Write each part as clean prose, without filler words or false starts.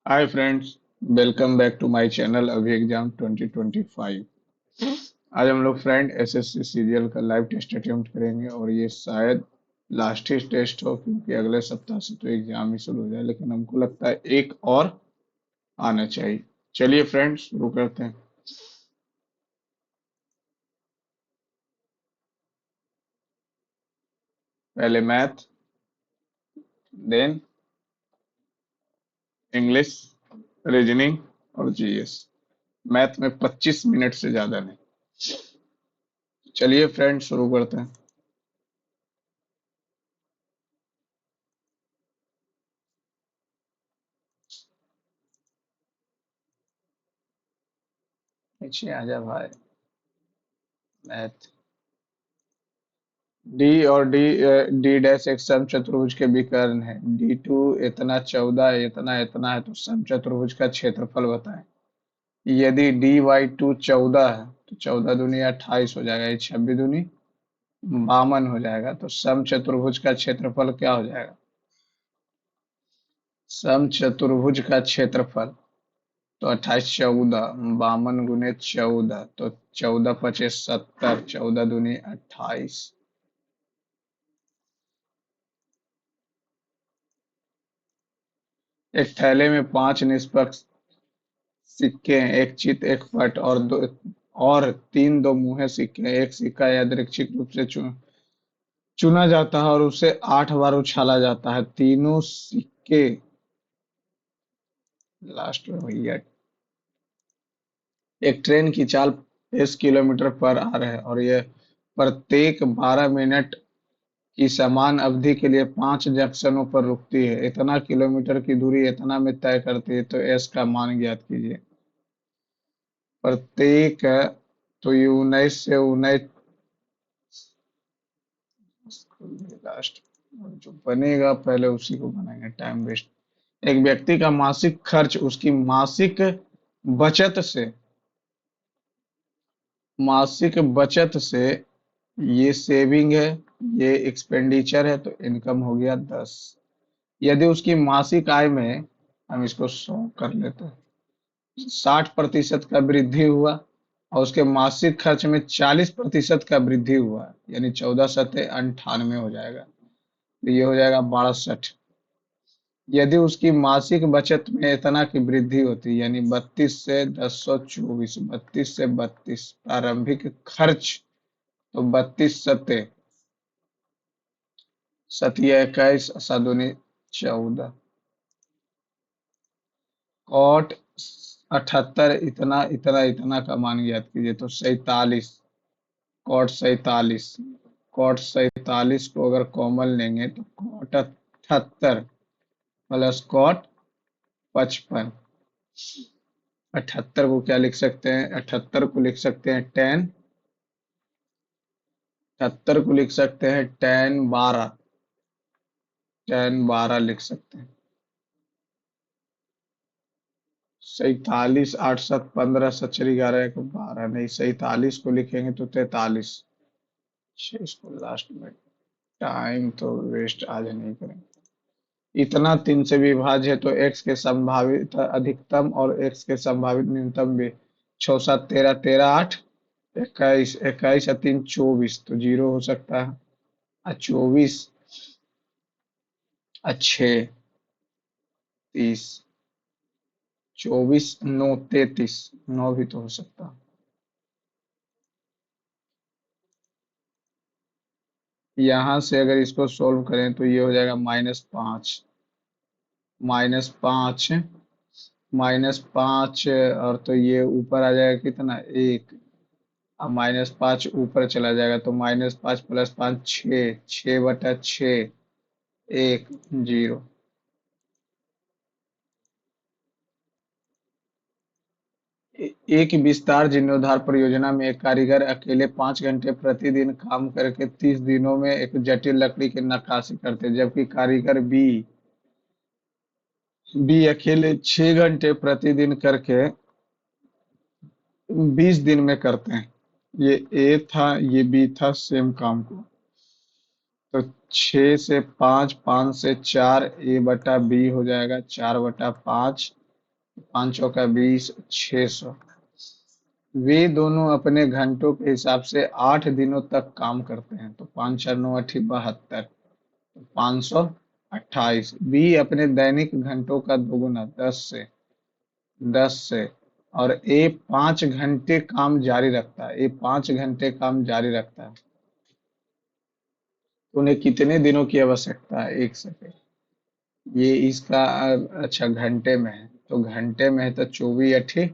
Hi friends, welcome back to my channel अभी exam 2025। आज हम लोग फ्रेंड एसएससी सीरियल का लाइव टेस्ट अटेम्प्ट करेंगे और ये शायद लास्ट ही टेस्ट हो क्योंकि अगले सप्ताह से तो एग्जाम ही शुरू हो जाए, लेकिन हमको लगता है एक और आना चाहिए। चलिए फ्रेंड्स, शुरू करते हैं। पहले मैथ, देन इंग्लिश, रीजनिंग और जीएस। मैथ में 25 मिनट से ज्यादा नहीं। चलिए फ्रेंड्स, शुरू करते हैं। नीचे आ जा भाई। मैथ। डी और डी डैश एक समचतुर्भुज के विकर्ण है। D2 इतना 14 इतना इतना है तो समचतुर्भुज का क्षेत्रफल बताएं। यदि dy2 14 है तो 14 दूनी 28 हो जाएगा, ये 26 दूनी 52 हो जाएगा। तो समचतुर्भुज का क्षेत्रफल क्या हो जाएगा? समचतुर्भुज का क्षेत्रफल तो 28 14 52 गुने 14 तो 14 पचे 70, 14 दूनी 28। एक थैले में 5 निष्पक्ष सिक्के हैं, एक चित, एक पट और 3 दो मुहे सिक्के हैं। एक सिक्का यादृच्छिक रूप से चुना जाता है और उसे 8 बार उछाला जाता है। तीनों सिक्के लास्ट में भैया। एक ट्रेन की चाल 30 किलोमीटर पर आवर है और यह प्रत्येक 12 मिनट की समान अवधि के लिए 5 जंक्शनों पर रुकती है। इतना किलोमीटर की दूरी इतना में तय करती है, तो एस का मान ज्ञात कीजिए। प्रत्येक तो ये 19 से 19 लास्ट जो बनेगा पहले उसी को बनाएंगे, टाइम वेस्ट। एक व्यक्ति का मासिक खर्च उसकी बचत से मासिक बचत से, ये सेविंग है, ये एक्सपेंडिचर है, तो इनकम हो गया 10। यदि उसकी मासिक आय में, हम इसको 100 कर लेते हैं, 60% का वृद्धि हुआ और उसके मासिक खर्च में 40% का वृद्धि हुआ, यानी 14 सत्ते 98 हो जाएगा। तो ये हो जाएगा 62। यदि उसकी मासिक बचत में इतना की वृद्धि होती, यानी 32 से 1024, 32 से 32 प्रारंभिक खर्च, तो 32 सत्ते सतिया 21 सादुनी 14। कॉट 78 इतना इतना इतना का मान ज्ञात कीजिए, तो 47। कॉट 47, कॉट 47 को अगर कॉमन लेंगे तो कॉट 78 प्लस कॉट 55। 78 को क्या लिख सकते हैं? 78 को लिख सकते हैं टेन, 78 को लिख सकते हैं टेन 12, टेन 12 लिख सकते हैं। 47 8 7 15 7 11 1 12 नहीं, 47 को लिखेंगे तो 43। इसको लास्ट में, टाइम तो वेस्ट आज नहीं करेंगे। इतना 3 से विभाज्य है तो x के संभावित अधिकतम और x के संभावित न्यूनतम भी। 6 7 13 13 8 21, 21 और 3 24, तो 0 हो सकता है। 24 और 6 30, 24 9 33, 9 भी तो हो सकता है। यहाँ से अगर इसको सोल्व करें तो ये हो जाएगा -5, -5, -5, और तो ये ऊपर आ जाएगा कितना, 1। अब -5 ऊपर चला जाएगा तो -5 + 5 6, 6/6 1 0। एक विस्तार जीर्णोद्धार परियोजना में एक कारीगर अकेले 5 घंटे प्रतिदिन काम करके 30 दिनों में एक जटिल लकड़ी की नक्काशी करते, जबकि कारीगर बी अकेले 6 घंटे प्रतिदिन करके 20 दिन में करते हैं। ये ए था, ये बी था, सेम काम को। तो 6 से 5, 5 से 4, A/B हो जाएगा 4/5, पाँच चौका 20, 600। वे दोनों अपने घंटों के हिसाब से 8 दिनों तक काम करते हैं। तो 5 4 9 8 72, 528। बी अपने दैनिक घंटों का दोगुना, 10 से। और ए 5 घंटे काम जारी रखता है। ए 5 घंटे काम जारी रखता है। तो उन्हें कितने दिनों की आवश्यकता है? 1 सेकेंड। ये इसका अच्छा घंटे में है, तो घंटे में है तो 24 ×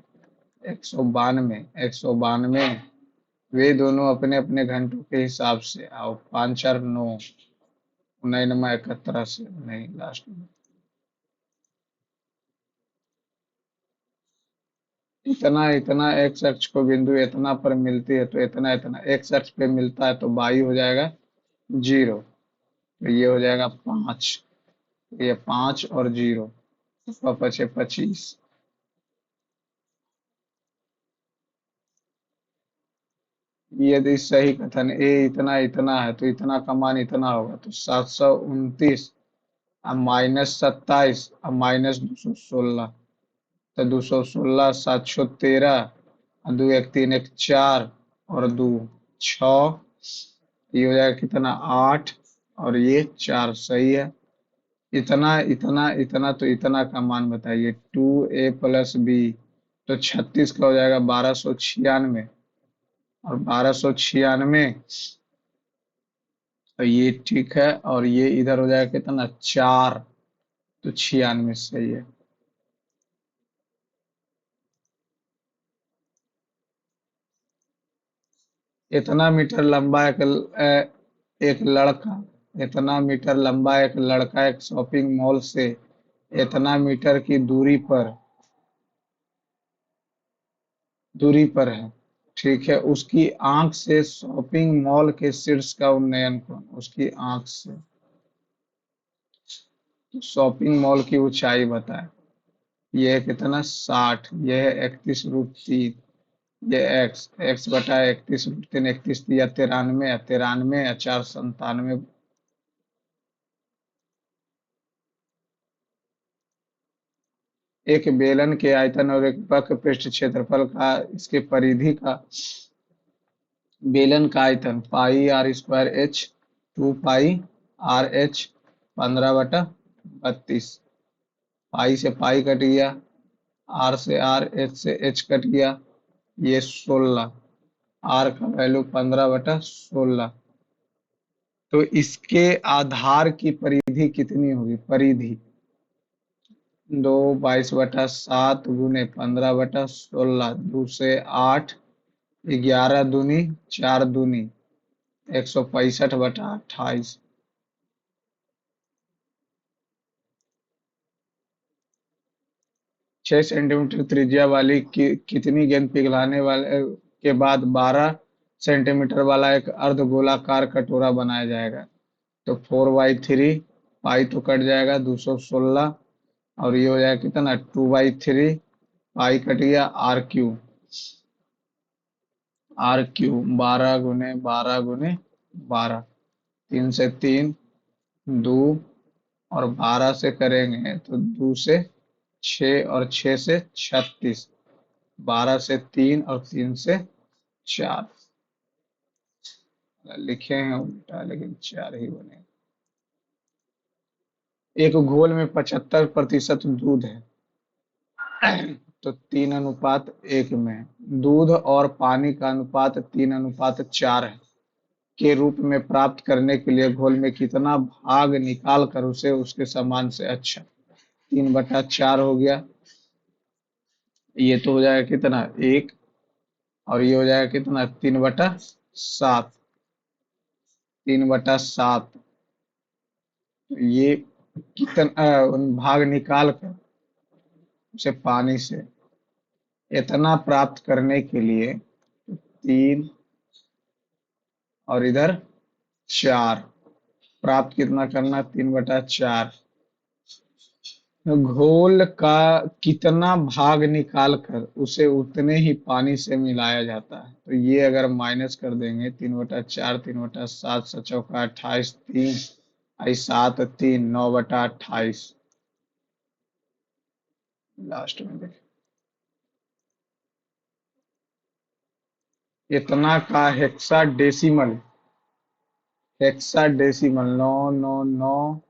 192। 192। वे दोनों अपने अपने घंटों के हिसाब से आओ, 5 4 9, 9 से नहीं, लास्ट में इतना इतना एक्स अक्ष को बिंदु इतना पर मिलती है, तो इतना इतना एक्स अक्ष पे मिलता है, तो वाई हो जाएगा 0। तो ये हो जाएगा 5। ये 5 और 0, तो बचे 25। यदि सही कथन ए इतना इतना है तो इतना का मान इतना होगा, तो 729 अब -27 अब -216। तो 216, 713, और दो एक तीन एक चार, और दो 6। ये हो जाएगा कितना? 8। और ये 4। सही है। इतना इतना इतना, तो इतना का मान बताइए। 2a + b, तो 36 का हो जाएगा 1296। और 1296, तो ये ठीक है। और ये इधर हो जाएगा कितना? 4। तो 96 सही है। इतना मीटर लंबा एक लड़का इतना मीटर लंबा एक लड़का एक शॉपिंग मॉल से इतना मीटर की दूरी पर है। ठीक है। उसकी आंख से शॉपिंग मॉल के शीर्ष का उन्नयन कोण, उसकी आंख से शॉपिंग मॉल की ऊंचाई बताए। यह है कितना? 60। यह है 31√3। ये एक्स एक्स बटा 31√3। 31 दिया 93, 93 या 4 97। एक बेलन के आयतन और एक वक्र पृष्ठ क्षेत्रफल का, इसके परिधि का, बेलन का आयतन πr²h, 2π/h, 15/32। पाई से पाई कट गया, आर से आर, एच से एच कट गया। ये 16। आर का वैल्यू 15/16। तो इसके आधार की परिधि कितनी होगी? परिधि 2 22/7 गुने 15/16, 2 से 8, 11 दूनी 4 दूनी 165/28। 6 सेंटीमीटर त्रिज्या वाली कितनी गेंद पिघलाने वाले के बाद 12 सेंटीमीटर वाला एक अर्धगोलाकार कटोरा बनाया जाएगा? तो 4/3। पाई तो कट जाएगा, 216। और ये हो जाएगा कितना? 2/3। पाई कट गया, आर क्यू 12 × 12 × 12। 3 से 3, 2। और 12 से करेंगे तो 2 से 6, और 6 से 36। 12 से 3 और 3 से 4। लिखे हैं उल्टा, लेकिन 4 ही बने। एक घोल में 75% दूध है, तो 3:1 में है। दूध और पानी का अनुपात 3:4 है के रूप में प्राप्त करने के लिए घोल में कितना भाग निकाल कर उसे उसके समान से, अच्छा, 3/4 हो गया। ये तो हो जाएगा कितना? 1। और ये हो जाएगा कितना? 3/7। 3/7। ये कितना भाग निकाल कर उसे पानी से इतना प्राप्त करने के लिए 3 और इधर 4, प्राप्त कितना करना? 3/4। घोल का कितना भाग निकाल कर उसे उतने ही पानी से मिलाया जाता है? तो ये अगर माइनस कर देंगे, 3/4, 3/7, 7 चौका 28, 3 आई 7 3, 9/28। लास्ट में देखें, इतना का हेक्सा डेसिमल, हेक्सा डेसिमल 999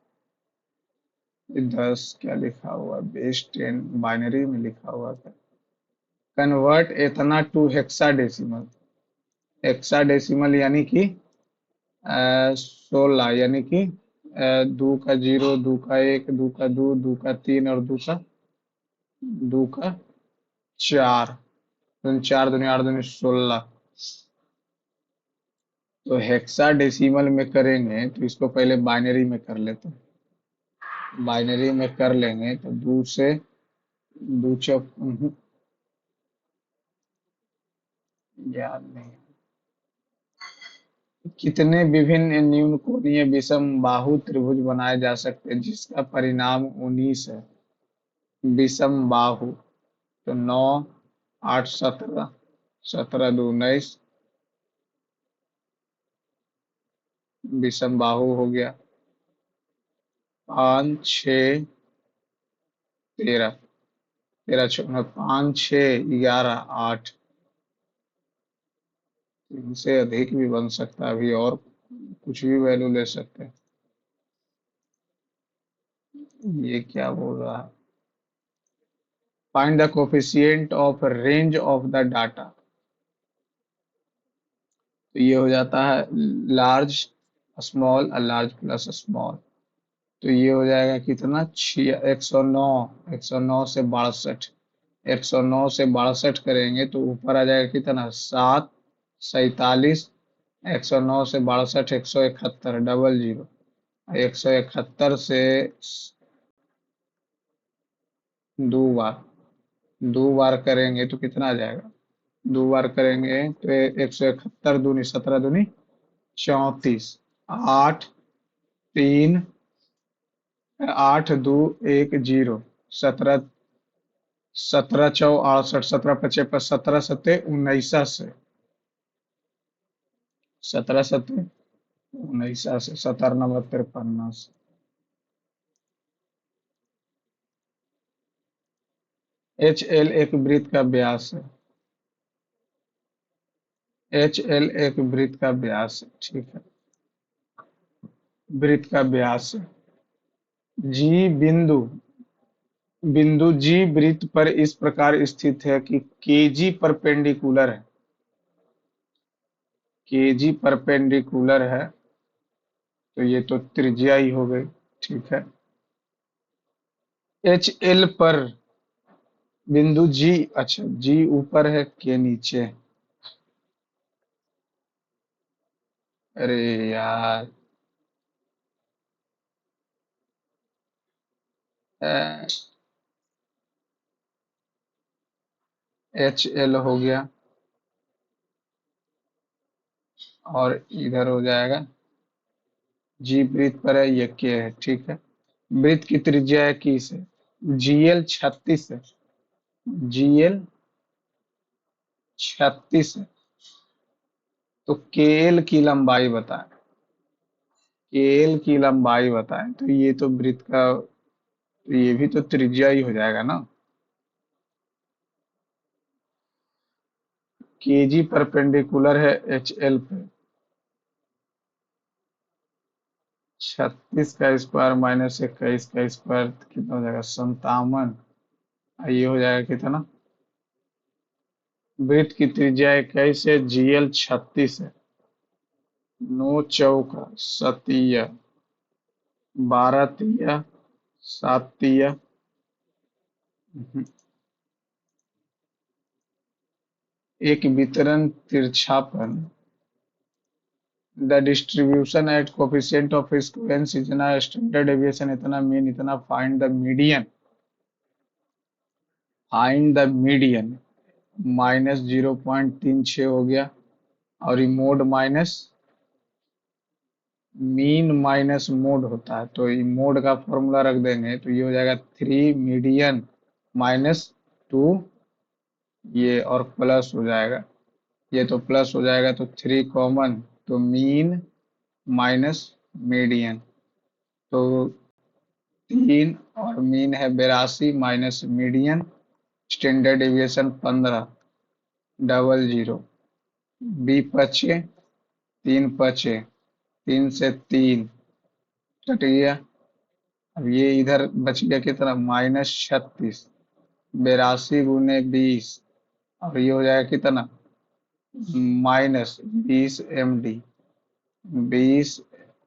10 क्या लिखा हुआ, बेस 10 बाइनरी में लिखा हुआ था। कन्वर्ट इतना to hexadecimal, hexadecimal यानी कि 16, यानी कि दो का जीरो, दो का एक, दो का दो, दो का तीन और दो का चार, चार दूनी आठ दूनी 16। तो हेक्सा डेसिमल में करेंगे तो इसको पहले बाइनरी में कर लेते हैं, बाइनरी में कर लेंगे तो दो से दो चौक याद नहीं। कितने विभिन्न न्यूनकोणीय विषम बाहु त्रिभुज बनाए जा सकते हैं जिसका परिणाम 19 है। विषम बाहु, तो 9 8 17, 17 2 19, विषम बाहु हो गया। 5 6 13, 13 5 6 11 8, इनसे अधिक भी बन सकता है अभी, और कुछ भी वैल्यू ले सकते हैं। ये क्या बोल रहा है, find the coefficient of range of the data. तो ये हो जाता है large small, large plus small. तो ये हो जाएगा कितना, 109, 109 से 62, 109 से 62 करेंगे तो ऊपर आ जाएगा कितना, 7 47, 109 से 62 171 डबल जीरो, 171 से दो बार, दो बार करेंगे तो कितना आ जाएगा, दो बार करेंगे तो 171 दूनी 17 दूनी 34, 8 3 8 2 1 0, 17 17 चौ 68, 17 पचे पर 17 सत्ते 19 से, 17 सत्ते 19 से 17 नंबर 53 से। एच एल एक वृत्त का व्यास है, एच एल एक वृत्त का व्यास है, ठीक है, वृत्त का व्यास है। जी बिंदु, बिंदु जी वृत्त पर इस प्रकार स्थित है कि केजी परपेंडिकुलर है, केजी परपेंडिकुलर है, तो ये तो त्रिज्या ही हो गई, ठीक है। एच एल पर बिंदु जी, अच्छा जी ऊपर है के नीचे है। अरे यार, एच एल हो गया और इधर हो जाएगा, जी वृत्त पर है, ये के है, ठीक है। वृत्त की त्रिज्या 21 है, जीएल 36 है, जीएल 36 है। तो केएल की लंबाई बताएं, केएल की लंबाई बताएं, तो ये तो वृत्त का, तो ये भी तो त्रिज्या ही हो जाएगा ना। केजी परपेंडिकुलर है एच एल पे, 36 का स्क्वायर माइनस 21 का स्क्वायर कितना हो जाएगा, 57। ये हो जाएगा कितना, वृत्त की त्रिज्या 21 है, जीएल 36 है, 9 चौका सतिया, 12 तिया 7 तिया, एक वितरण तिरछापन, the distribution at coefficient of skewness इतना, स्टैंडर्ड डेविएशन इतना, मीन इतना, find the median, find the median minus 0.36 हो गया, और ये mode minus, mean minus mode होता है, तो ये मोड का फॉर्मूला रख देंगे तो ये हो जाएगा 3 मीडियन माइनस 2, ये और प्लस हो जाएगा, ये तो प्लस हो जाएगा तो 3 कॉमन, तो मीन माइनस मीडियन, तो 3 और मीन है 82 minus median standard deviation 15 double zero. B पचे, 3 पचे, 3 से 3 कट गया। अब ये इधर बच गया कितना, -36, 82 × 20, और ये हो जाएगा कितना, -20 MD। 20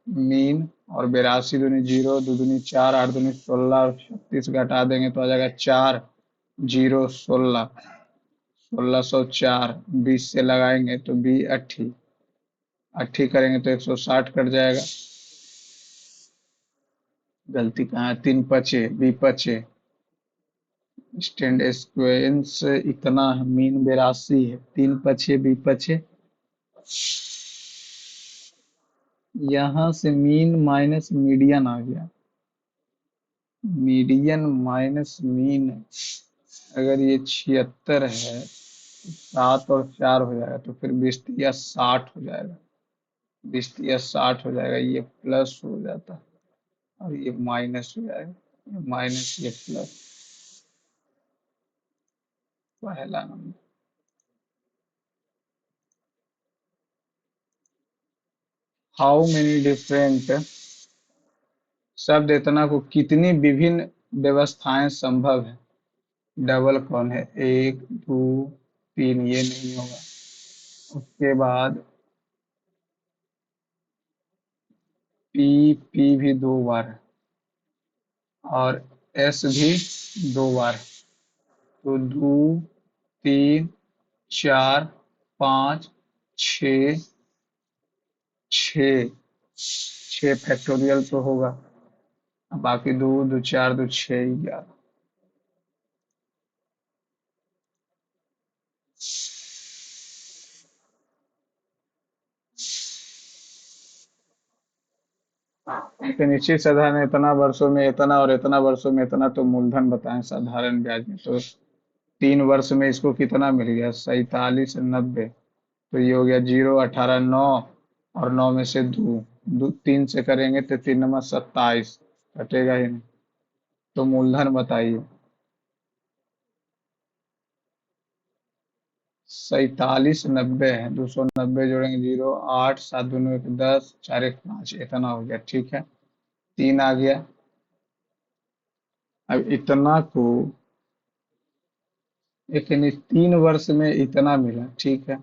मीन और 82 दूनी 0, 2 दूनी 4, 8 दूनी 16 और 36 घटा देंगे तो आ जाएगा 4 0 16, 1604। 20 से लगाएंगे तो 20 80 करेंगे तो 160 कट जाएगा। गलती कहाँ है, 3 पचे, बी पचे, स्टैंड स्क्वेंस इतना है, मीन 82 है, 3 पचे बी पचे, यहाँ से मीन माइनस मीडियन आ गया, मीडियन माइनस मीन। अगर ये 76 है, 7 और 4 हो जाएगा तो फिर 20 या 60 हो जाएगा, 20 या 60 हो जाएगा, ये प्लस हो जाता और ये माइनस हो जाएगा, ये माइनस ये प्लस। पहला नंबर। हाउ मेनी डिफरेंट शब्द इतना को कितनी विभिन्न व्यवस्थाएं संभव है। डबल कौन है, 1 2 3, ये नहीं होगा। उसके बाद पी, पी भी 2 बार है और एस भी 2 बार है। तो 2 3 4 5 6, 6, 6 फैक्टोरियल तो होगा, बाकी 2 2 4 2 6 11। एक निश्चित साधारण इतना वर्षों में इतना और इतना वर्षों में इतना, तो मूलधन बताएं साधारण ब्याज में। तो 3 वर्ष में इसको कितना मिल गया, 47 90। तो ये हो गया 0 18 9, और 9 में से 2, 3 से करेंगे तो 3 नंबर 27, कटेगा ही नहीं। तो मूलधन बताइए। 47 90 है, 290 जोड़ेंगे 0 8 7 दूनी 1 10 4 1 5, इतना हो गया, ठीक है। 3 आ गया। अब इतना को एक 3 वर्ष में इतना मिला, ठीक है,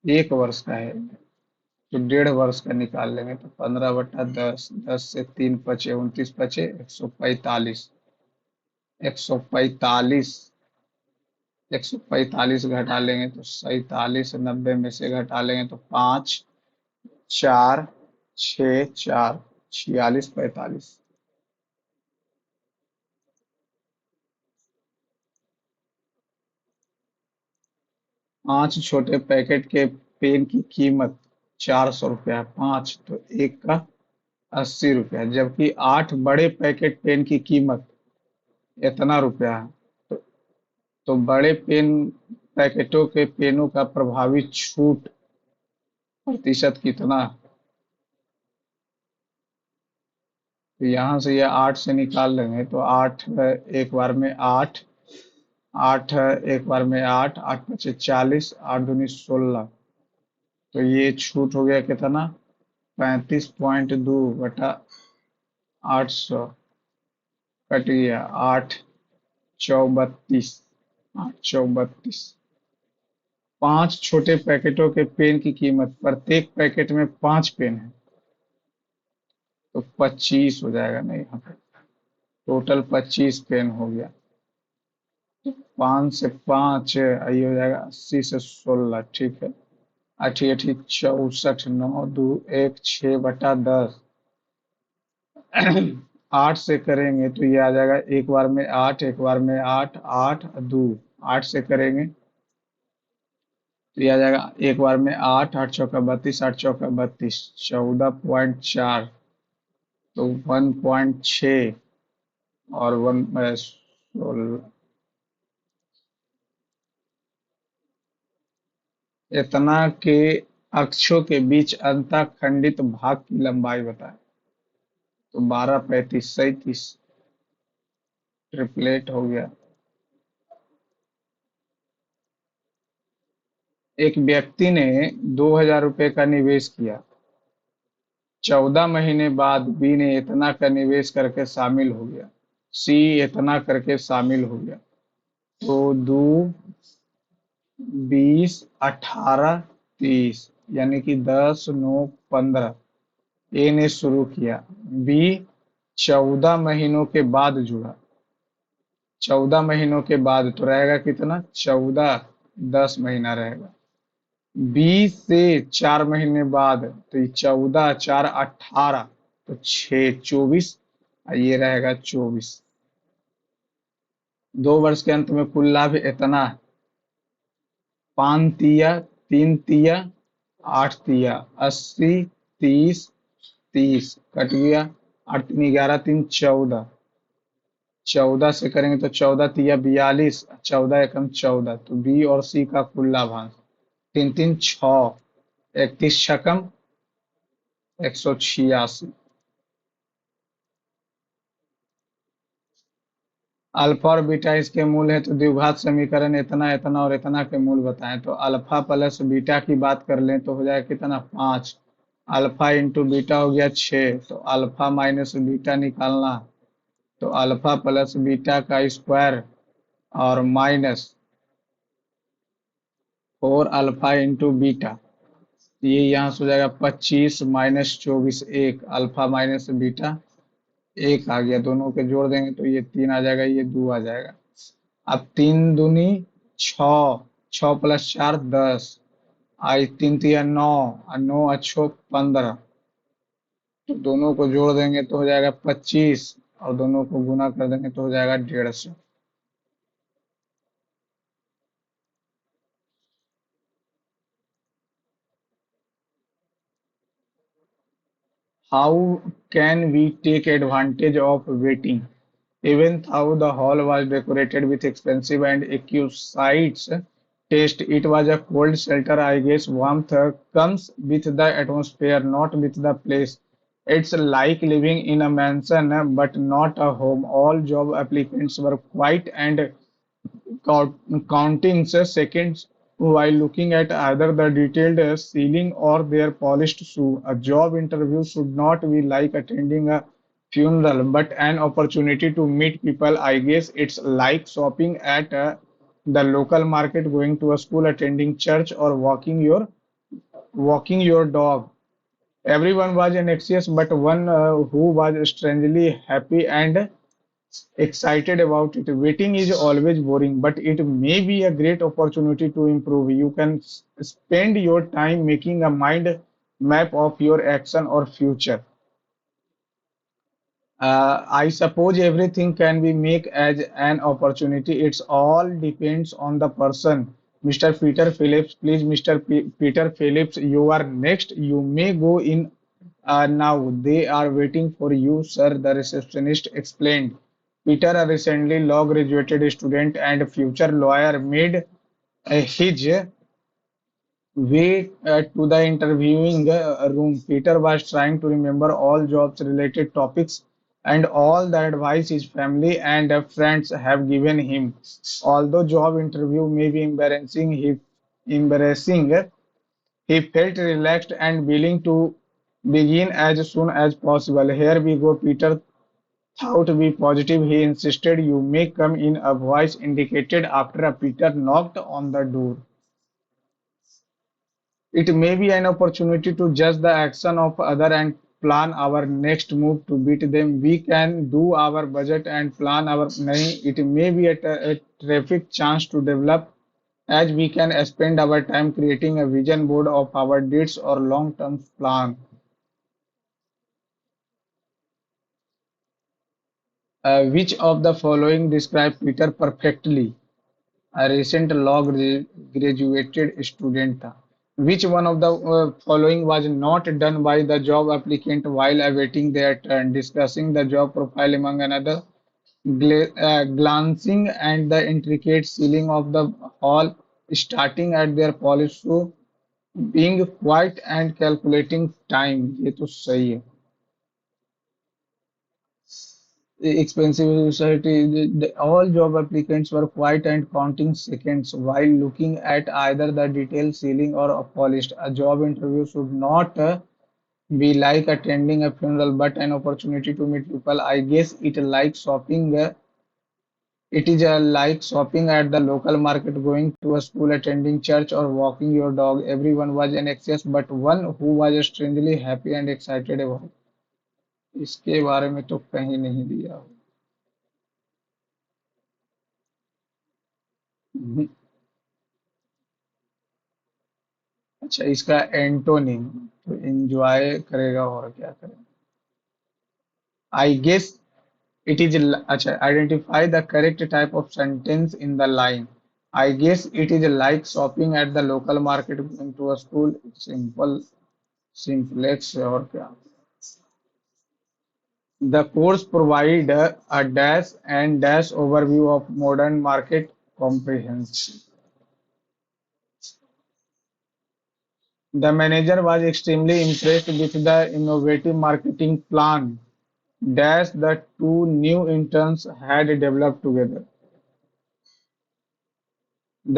1 वर्ष का है तो 1.5 वर्ष का निकाल लेंगे तो 15/10, 10 से 3 पचे 29 पचे 145, 145, 145 घटा लेंगे तो 47 90 में से घटा लेंगे तो 5 4 6 4 46 45। 5 छोटे पैकेट के पेन की कीमत 400 रुपया, 5 तो एक का 80 रुपया, जबकि 8 बड़े पैकेट पेन की कीमत इतना रुपया है। तो, तो बड़े पेन पैकेटों के पेनों का प्रभावी छूट प्रतिशत कितना है? तो यहाँ से ये 8 से निकाल लेंगे तो 8 एक बार में 8, 8 एक बार में 8, 8 पचे 40, 8 दूनी 16। तो ये छूट हो गया कितना, 35.2/800, कट गया 8 चौ 32, 8 चौ 32। 5 छोटे पैकेटों के पेन की कीमत, प्रत्येक पैकेट में 5 पेन है तो 25 हो जाएगा ना, यहाँ पे टोटल 25 पेन हो गया। 5 से 5 ये हो जाएगा, 80 से 16, ठीक है। 80 80 64, 9 2 1 6/10। 8 से करेंगे तो ये आ जाएगा, एक बार में 8, एक बार में 8, 8 2, 8 से करेंगे तो ये आ जाएगा, एक बार में 8, 8 चौका 32, 8 चौका 32, 14.4, तो 1.6 और 16। इतना के अक्षों के बीच अंतःखंडित भाग की लंबाई बताएं। तो 12, 35, 37 ट्रिपलेट हो गया। एक व्यक्ति ने 2,000 रुपये का निवेश किया। 14 महीने बाद बी ने इतना का निवेश करके शामिल हो गया। सी इतना करके शामिल हो गया। तो 2, 20, 18, 30, यानी कि 10, 9, 15। ए ने शुरू किया। बी 14 महीनों के बाद जुड़ा। 14 महीनों के बाद तो रहेगा कितना? 14, 10 महीना रहेगा। 20 से 4 महीने बाद तो ये 14, 4, 18, तो 6, 24, और ये रहेगा 24। 2 वर्ष के अंत में कुल लाभ इतना है। 5 तिया, 3 तिया, 8 तिया, 80, 30, 30 कट गया। 8, 3, 11, 3, 14। 14 से करेंगे तो 14 तिया 42, 14 एकम 14, तो बी और सी का कुल लाभांश 3, 3, 6, 31 छकम 186। अल्फा और बीटा इसके मूल है, तो द्विघात समीकरण इतना इतना और इतना के मूल बताएं। तो अल्फा प्लस बीटा की बात कर लें तो हो जाएगा कितना? 5। अल्फा इंटू बीटा हो गया 6। तो अल्फा माइनस बीटा निकालना, तो अल्फा प्लस बीटा का स्क्वायर और माइनस 4 अल्फा इंटू बीटा। ये यहाँ से हो जाएगा 25 - 24, 1। अल्फा माइनस बीटा 1 आ गया। दोनों के जोड़ देंगे तो ये 3 आ जाएगा, ये 2 आ जाएगा। अब 3 दूनी 6, 6 + 4, 10, आई 3 तिया 9, और 9 अच्छो 15। तो दोनों को जोड़ देंगे तो हो जाएगा 25, और दोनों को गुना कर देंगे तो हो जाएगा 150। How can we take advantage of waiting? Even though the hall was decorated with expensive and exquisite taste, it was a cold shelter. I guess warmth comes with the atmosphere, not with the place. It's like living in a mansion, but not a home. All job applicants were quiet and counting seconds while looking at either the detailed ceiling or their polished shoe. A job interview should not be like attending a funeral, but an opportunity to meet people. I guess it's like shopping at the local market, going to a school, attending church, or walking your dog. Everyone was anxious, but one who was strangely happy and excited about it. Waiting is always boring, but it may be a great opportunity to improve. You can spend your time making a mind map of your action or future. I suppose everything can be make as an opportunity. It's all depends on the person. Mr. Peter Phillips, please, Mr. Peter Phillips, you are next. You may go in now. They are waiting for you, sir, the receptionist explained. Peter, a recently law graduated student and future lawyer, made his way to the interviewing room. Peter was trying to remember all jobs related topics and all the advice his family and friends have given him. Although job interview may be embarrassing, he felt relaxed and willing to begin as soon as possible. Here we go, Peter thought to be positive. He insisted, you may come in, a voice indicated after Peter knocked on the door. It may be an opportunity to judge the action of others and plan our next move to beat them. We can do our budget and plan our nahi. It may be a terrific chance to develop as we can spend our time creating a vision board of our deeds or long-term plan. Which of the following describe Peter perfectly? A recent law graduated student था। Which one of the following was not done by the job applicant while awaiting their turn? Discussing the job profile among another, glancing at the intricate ceiling of the hall, starting at their polished shoe, being quiet and calculating time। ये तो सही है। Expensive society, all job applicants were quiet and counting seconds while looking at either the detailed ceiling or a polished. A job interview should not be like attending a funeral, but an opportunity to meet people. I guess it is like shopping at the local market, going to a school, attending church, or walking your dog. Everyone was an excess, but one who was strangely happy and excited about. इसके बारे में तो कहीं नहीं दिया। हम्म, अच्छा, इसका antonym तो एंजॉय करेगा और क्या करेगा। आई गेस इट इज, अच्छा, identify the correct type of sentence in the line. I guess it is like shopping at the local market, going to a school. Simple, simplex और क्या। The course provide a dash and dash overview of modern market comprehension. The manager was extremely impressed with the innovative marketing plan dash the two new interns had developed together.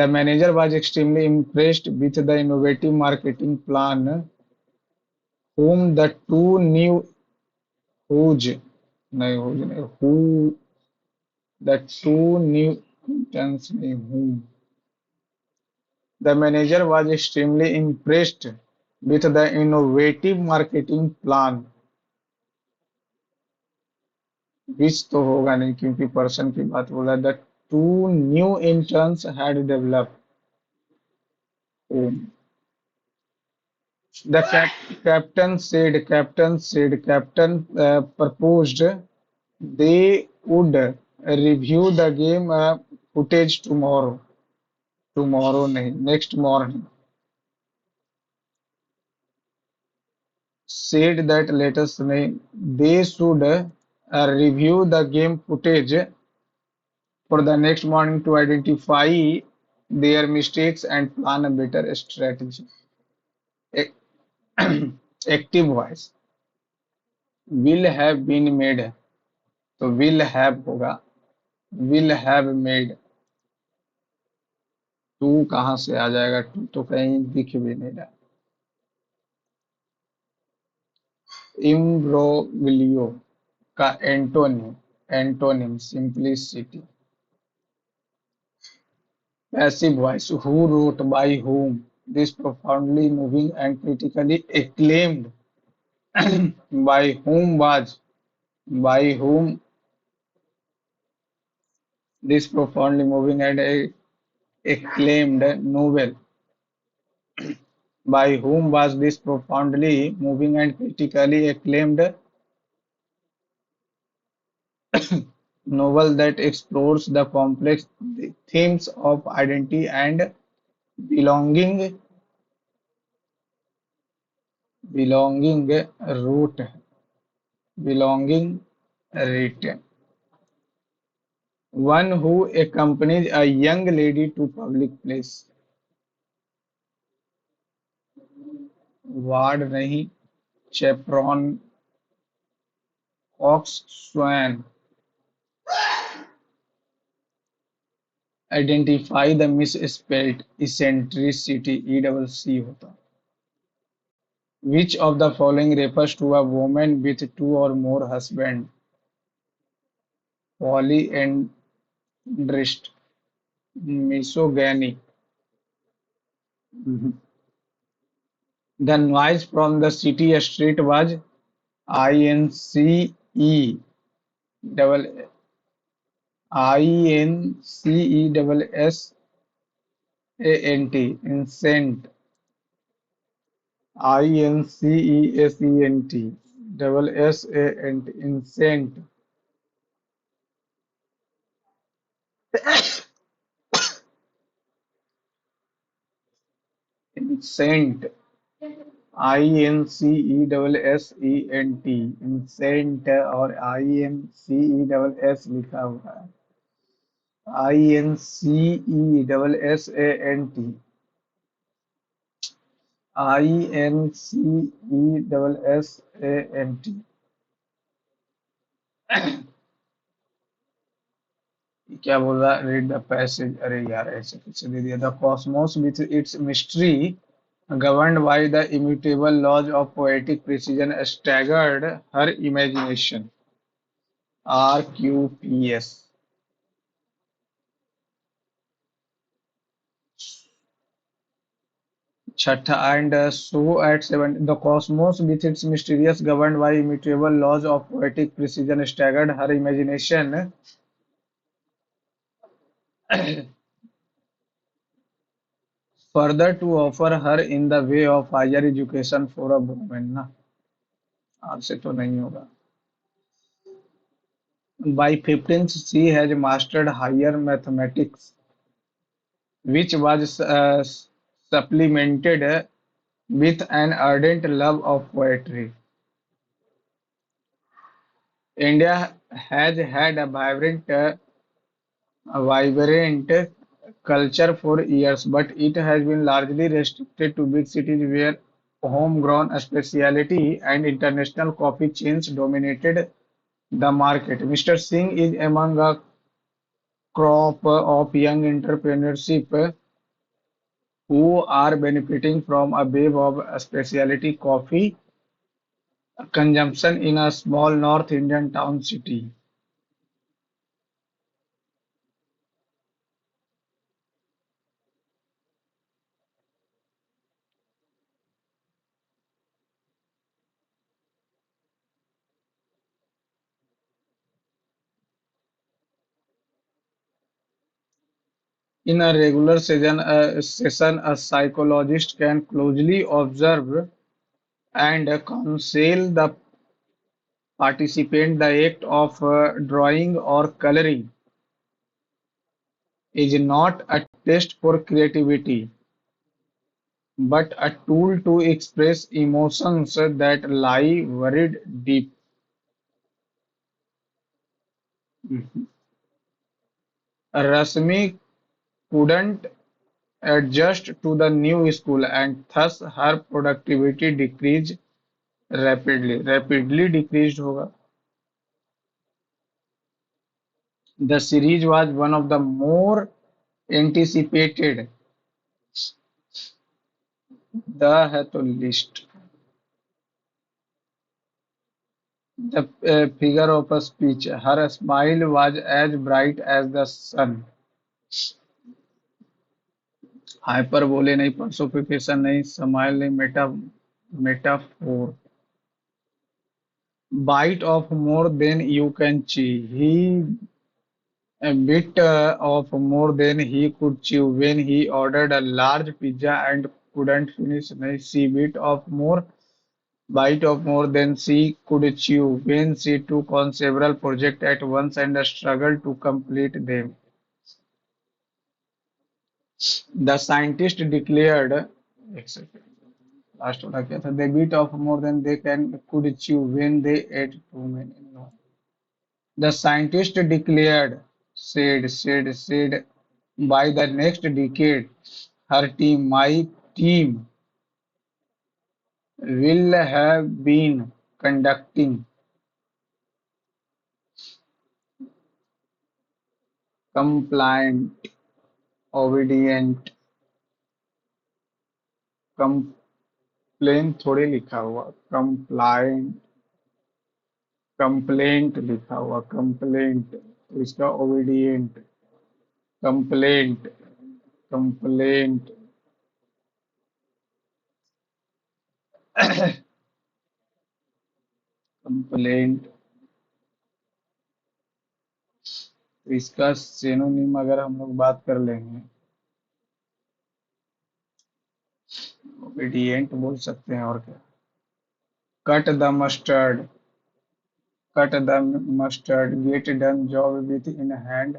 The manager was extremely impressed with the innovative marketing plan whom the two new whose नहीं whose नहीं who the two new interns नहीं whom. The manager was extremely impressed with the innovative marketing plan, which तो होगा नहीं क्योंकि person की बात बोला। The two new interns had developed. Um, The captain proposed they would review the game footage tomorrow. Tomorrow नहीं, next morning. Said that latest नहीं, they should review the game footage for the next morning to identify their mistakes and plan a better strategy. A- Active voice will have been made है, तो will have होगा, will have made। To कहाँ से आ जाएगा, to तो कहीं दिख भी नहीं रहा। इम्ब्रोविलियो का antonym simplicity. Passive voice, who wrote, by whom. This profoundly moving and critically acclaimed. By whom was, by whom. This profoundly moving and acclaimed novel. By whom was this profoundly moving and critically acclaimed novel that explores the complex themes of identity and belonging, belonging root, belonging written. One who accompanies a young lady to public place. Ward नहीं, chaperon, ox, swan. Identify the misspelled eccentricity, ECC होता। Which of the following refers to a woman with two or more husbands? Polyandrist, misogyny. The noise from the city street was INCE double INCESSANT, incent. INCESENT double SANT, incent. Incent, INCESSENT, incent और INCESS लिखा हुआ है। INCESSANT, INCESSANT। क्या बोल रहा, read the passage. अरे यार ऐसे कैसे दे दिया। The Cosmos with its mystery governed by the immutable laws of poetic precision staggered her imagination। RQPS। छठा, and so at 7, the cosmos with its mysterious governed by immutable laws of poetic precision staggered her imagination, further to offer her in the way of higher education for a woman ना। आपसे तो नहीं होगा। By 15th she has mastered higher mathematics, which was supplemented with an ardent love of poetry. India has had a vibrant culture for years, but it has been largely restricted to big cities where homegrown specialty and international coffee chains dominated the market. Mr. Singh is among a crop of young entrepreneurship who are benefiting from a wave of specialty coffee consumption in a small North Indian town city. In a regular session, a psychologist can closely observe and counsel the participant. The act of drawing or coloring is not a test for creativity, but a tool to express emotions that lie buried deep. Rasmi couldn't adjust to the new school, and thus her productivity decreased rapidly. Rapidly decreased होगा। The series was one of the more anticipated। The है तो list। The figure of a speech, her smile was as bright as the sun। Hyperbole नहीं, पर्सोफिकेशन नहीं, समाइल नहीं, metaphor. Bite of more than you can chew, he a bit of more than he could chew when he ordered a large pizza and couldn't finish। नहीं, she bite of more than she could chew when she took on several projects at once and struggled to complete them। The scientist declared, एक second, last वाला क्या था? They bit of more than they can could chew when they ate too many। No. The scientist declared, said, by the next decade, my team, will have been conducting compliant, obedient, complaint थोड़ी लिखा हुआ, compliant, complaint लिखा हुआ, complaint तो इसका obedient, complaint, complaint, complaint. तो इसका synonym अगर हम लोग बात कर लेंगे, ओबीडिएंट बोल सकते हैं, और क्या। Cut the mustard, cut the mustard, get done job with in hand,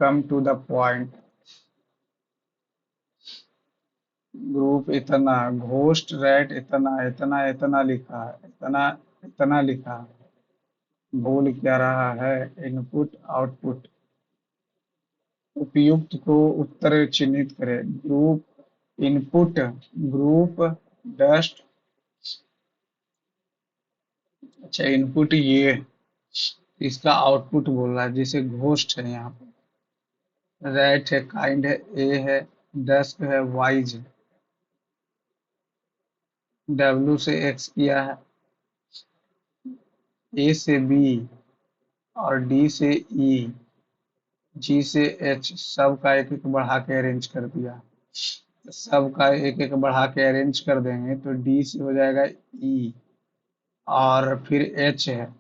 come to the point. Group इतना, घोस्ट रैट इतना, इतना इतना लिखा है, इतना इतना लिखा है। बोल क्या रहा है? Input output. उपयुक्त को उत्तर चिन्हित करें। Group input, group dust. अच्छा, इनपुट ये है, इसका आउटपुट बोल रहा है, जैसे घोस्ट है यहाँ पे। रैट है, काइंड है, ए है, डस्क है, वाइज है। डब्ल्यू से एक्स किया है, ए से बी और डी से ई, जी से एच, सब का एक एक बढ़ा के अरेंज कर दिया। सब का एक एक बढ़ा के अरेंज कर देंगे तो डी से हो जाएगा ई, और फिर एच है,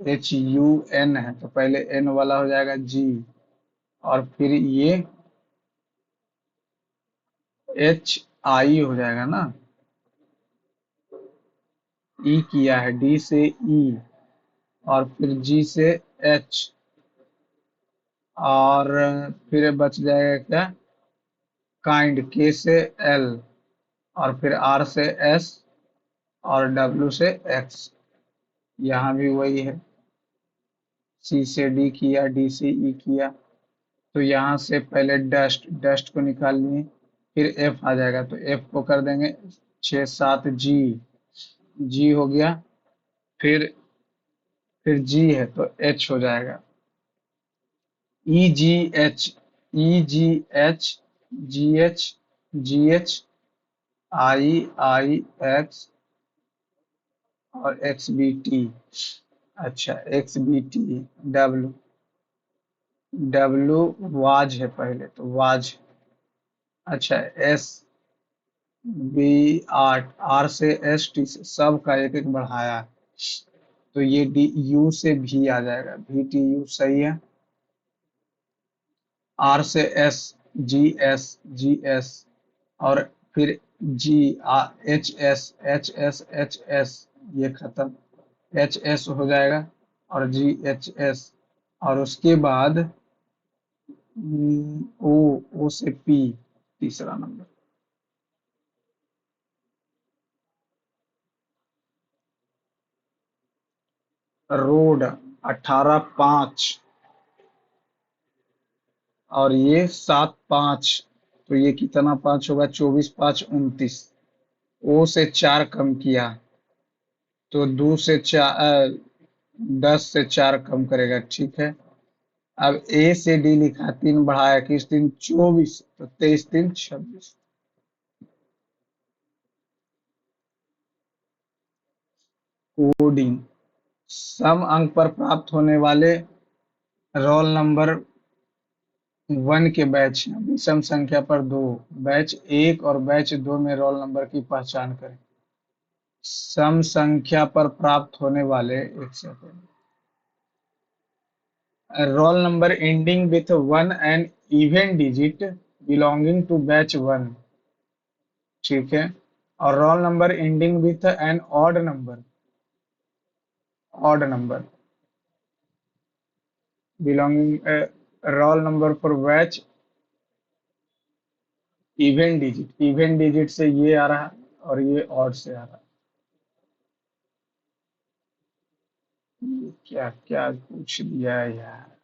एच यू एन है, तो पहले एन वाला हो जाएगा जी, और फिर ये एच आई हो जाएगा ना। ई किया है, डी से ई, और फिर जी से एच, और फिर बच जाएगा क्या, काइंड, के से एल, और फिर आर से एस, और डब्ल्यू से एक्स। यहाँ भी वही है, सी से डी किया, डी से ई किया, तो यहाँ से पहले डस्ट, डस्ट को निकाल लिए, फिर एफ आ जाएगा तो एफ को कर देंगे 6 7 जी, जी हो गया। फिर जी है तो एच हो जाएगा, E G H, E G H, G H, G H, I I X, और एक्स बी टी। अच्छा, X B T, W, W was है पहले तो वाज। अच्छा, एस बी आर, आर से एस, टी से, सब का एक एक बढ़ाया, तो ये डी यू से भी आ जाएगा, भी टी यू सही है। आर से S, G S, G S, और फिर G, H S, H S, H S, ये खत्म, एच एस हो जाएगा, और जी एच एस, और उसके बाद ओ, ओ से पी, तीसरा नंबर। रोड 18 5, और ये 7 5, तो ये कितना पाँच होगा, 24 5 29। ओ से 4 कम किया तो 10 से 4 कम करेगा, ठीक है। अब ए से डी लिखा, 3 बढ़ाया, किस दिन, 24, तो 23 3 26। कोडिंग, सम अंक पर प्राप्त होने वाले रोल नंबर 1 के बैच हैं, विषम संख्या पर 2, बैच 1 और बैच 2 में रोल नंबर की पहचान करें। सम संख्या पर प्राप्त होने वाले, एक second, roll number ending with 1 and even digit belonging to batch 1, ठीक है। और roll number ending with an odd number, odd number belonging, roll number for batch even digit से ये आ रहा है, और ये ऑड से आ रहा है। क्या क्या पूछ दिया है यार।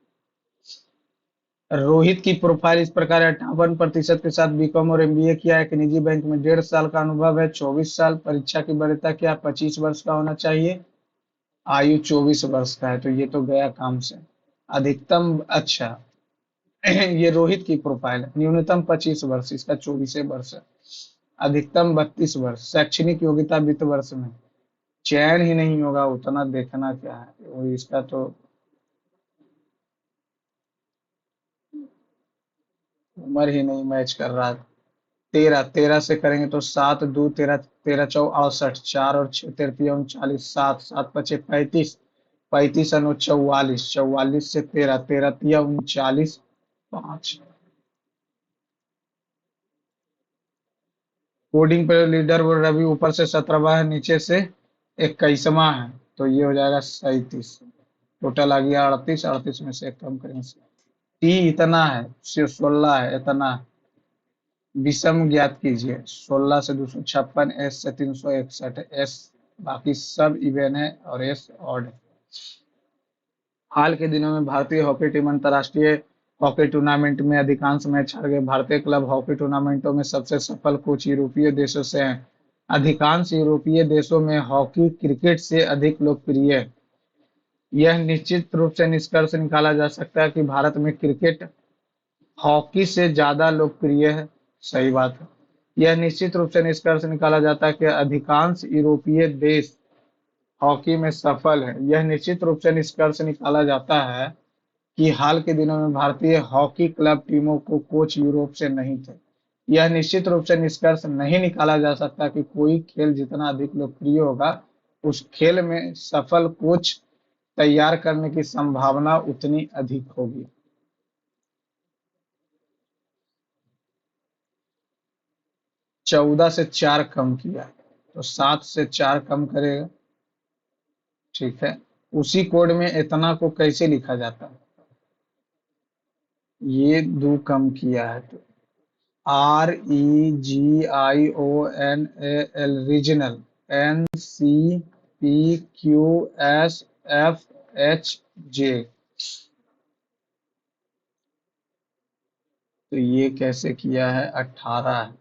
रोहित की प्रोफाइल इस प्रकार है, 58% के साथ बीकॉम और एमबीए किया है, एक निजी बैंक में 1.5 साल का अनुभव है, 24 साल, परीक्षा की वरीयता क्या, 25 वर्ष का होना चाहिए, आयु 24 वर्ष का है, तो ये तो गया काम से। अधिकतम, अच्छा, ये रोहित की प्रोफाइल है, न्यूनतम 25 वर्ष, इसका 24 वर्ष है। अधिकतम 32 वर्ष, शैक्षणिक योग्यता वित्त वर्ष में, चयन ही नहीं होगा उतना, देखना क्या है वो, इसका तो उम्र ही नहीं मैच कर रहा। 13 से करेंगे तो 7 2 13, 13 4 68, 4 और 6 33 39, 7 7 5 35, 35 और 9 44, 44 से 13, 13 तिया 39, 5। कोडिंग पर लीडर वो रवि ऊपर से 17वां है, नीचे से 21वां है, तो ये हो जाएगा 37। टोटल आ गया 38, 38 में से एक कम करेंगे, टी इतना है, 16 है, इतना विषम ज्ञात कीजिए, 16 से 256, एस से 361, एस, बाकी सब इवन है, और एस ऑड है। हाल के दिनों में भारतीय हॉकी टीम अंतर्राष्ट्रीय हॉकी टूर्नामेंट में अधिकांश मैच हार गए। भारतीय क्लब हॉकी टूर्नामेंटों में सबसे सफल कोच यूरोपीय देशों से हैं। अधिकांश यूरोपीय देशों में हॉकी क्रिकेट से अधिक लोकप्रिय है। यह निश्चित रूप से निष्कर्ष निकाला जा सकता है कि भारत में क्रिकेट हॉकी से ज्यादा लोकप्रिय है। सही बात है। यह निश्चित रूप से निष्कर्ष निकाला जाता है कि अधिकांश यूरोपीय देश हॉकी में सफल है। यह निश्चित रूप से निष्कर्ष निकाला जाता है कि हाल के दिनों में भारतीय हॉकी क्लब टीमों को कोच यूरोप से नहीं थे। यह निश्चित रूप से निष्कर्ष नहीं निकाला जा सकता कि कोई खेल जितना अधिक लोकप्रिय होगा, उस खेल में सफल कोच तैयार करने की संभावना उतनी अधिक होगी। 14 से 4 कम किया, तो 7 से 4 कम करेगा। ठीक है। उसी कोड में इतना को कैसे लिखा जाता है? ये दो कम किया है तो REGIONAL रीजनल, NCPQSFHJ। तो ये कैसे किया है? 18,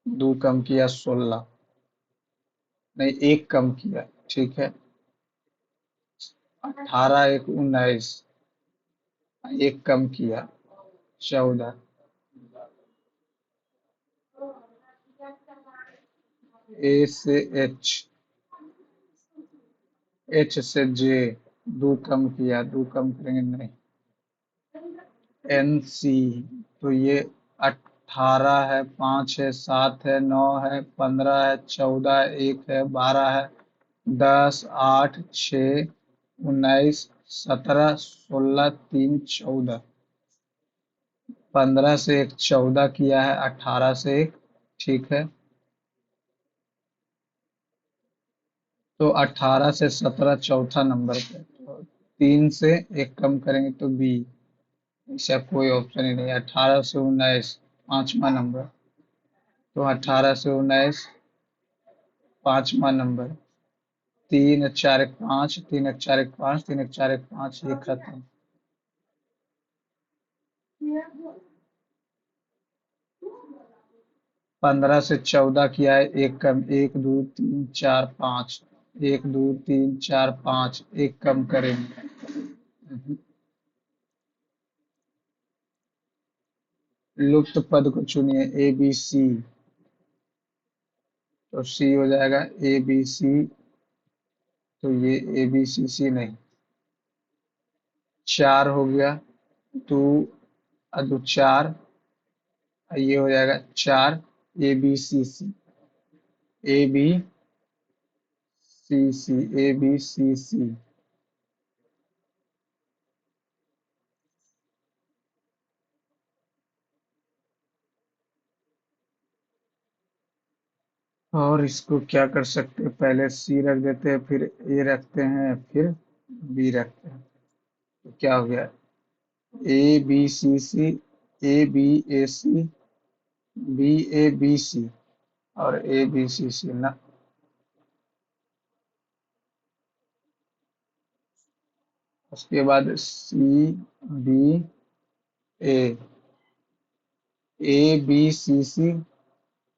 दो कम किया 16, नहीं एक कम किया। ठीक है। 18 एक 19, एक कम किया 14। ए से एच, एच से जे, दो कम किया, दो कम करेंगे नहीं। एन सी, तो ये 18 है, 5 है, 7 है, 9 है, 15 है, 14, एक है, 12 है, 10, 8, 6, 19, 17, 16, 3, 14। 15 से एक 14 किया है, 18 से एक। ठीक है। तो 18 से 17 चौथा नंबर पे, तो 3 से एक कम करेंगे तो बी। इसका कोई ऑप्शन ही नहीं। 18 से 19 पांचवा नंबर, तो 18 से 19 पांचवा नंबर। 3 4 1 5, 3 4 1 5, 3 4 1 5, ये खत्म। 15 से 14 किया है, एक कम, 1 2 3 4 5, 1 2 3 4 5, एक कम करेंगे। लुप्त पद को चुनिए, ए बी सी। तो सी हो जाएगा ए बी सी। तो ये ए बी सी सी नहीं, 4 हो गया। टू, दो 4, ये हो जाएगा 4, A B C C, A B C C, A B C C. और इसको क्या कर सकते हैं? पहले सी रख देते हैं, फिर ए रखते हैं, फिर बी रखते हैं। तो क्या हो गया? A B C C, A B A C, B A B C, और ए बी सी सी ना। उसके बाद C B A, A B C C,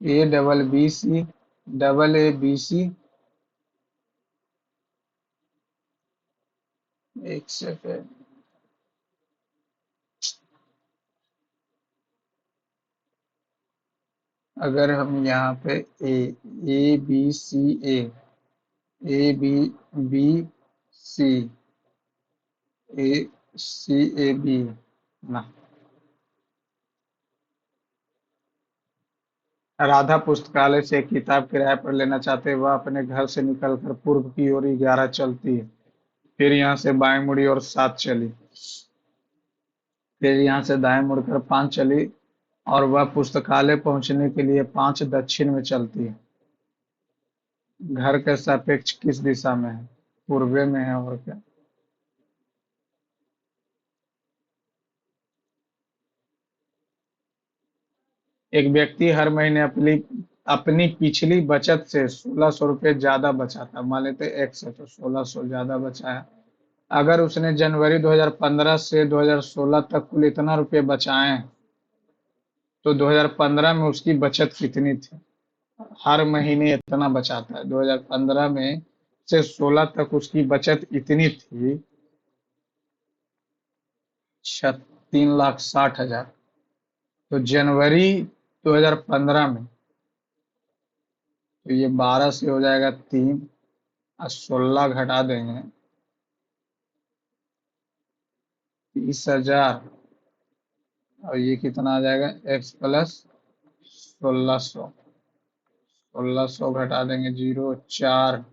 A double B C, double A B C. एक second. अगर हम यहाँ पे A, A B C A, A B B C, A C A B ना। राधा पुस्तकालय से एक किताब किराए पर लेना चाहते हैं। वह अपने घर से निकलकर पूर्व की ओर 11 चलती है, फिर यहाँ से बाएं मुड़ी और 7 चली, फिर यहाँ से दाएं मुड़कर 5 चली, और वह पुस्तकालय पहुंचने के लिए 5 दक्षिण में चलती है। घर के सापेक्ष किस दिशा में है? पूर्वे में है, और क्या। एक व्यक्ति हर महीने अपनी अपनी पिछली बचत से 1600 रुपये ज्यादा बचाता, मान लेते एक्स है, तो 1600 ज्यादा बचाया। अगर उसने जनवरी 2015 से 2016 तक कुल इतना रुपये बचाए हैं, तो 2015 में उसकी बचत कितनी थी? हर महीने इतना बचाता है, 2015 में से 16 तक उसकी बचत इतनी थी, 3,60,000। तो जनवरी 2015 में तो ये 12 से हो जाएगा 3 और 16 घटा देंगे 30,000 और ये कितना आ जाएगा x प्लस 1600। 1600 घटा देंगे 0 4,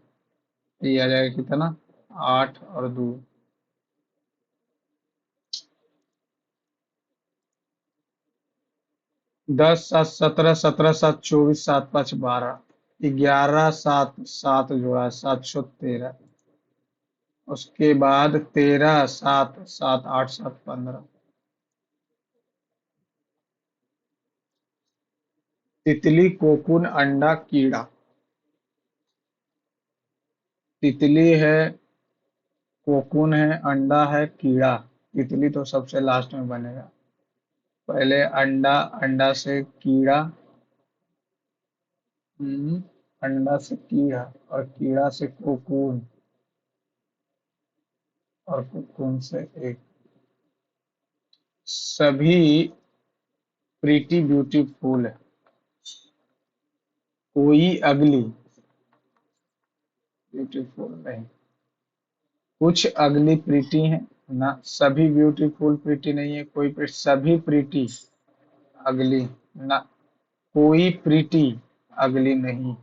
ये आ जाएगा कितना 8 और 2 10 7 17 17 7 24 7 5 12 11 7 7 जोड़ा 713। उसके बाद 13 7 7 8 7 15। तितली कोकून अंडा कीड़ा। तितली है, कोकून है, अंडा है, कीड़ा। तितली तो सबसे लास्ट में बनेगा। पहले अंडा, अंडा से कीड़ा, अंडा से कीड़ा और कीड़ा से कोकून और कोकून से एक। सभी प्रीटी ब्यूटीफुल है, कोई अगली ब्यूटीफुल नहीं। कुछ अगली प्रीटी हैं ना, सभी ब्यूटीफुल प्रीटी नहीं है, कोई सभी प्रीटी अगली ना, कोई प्रीटी अगली नहीं,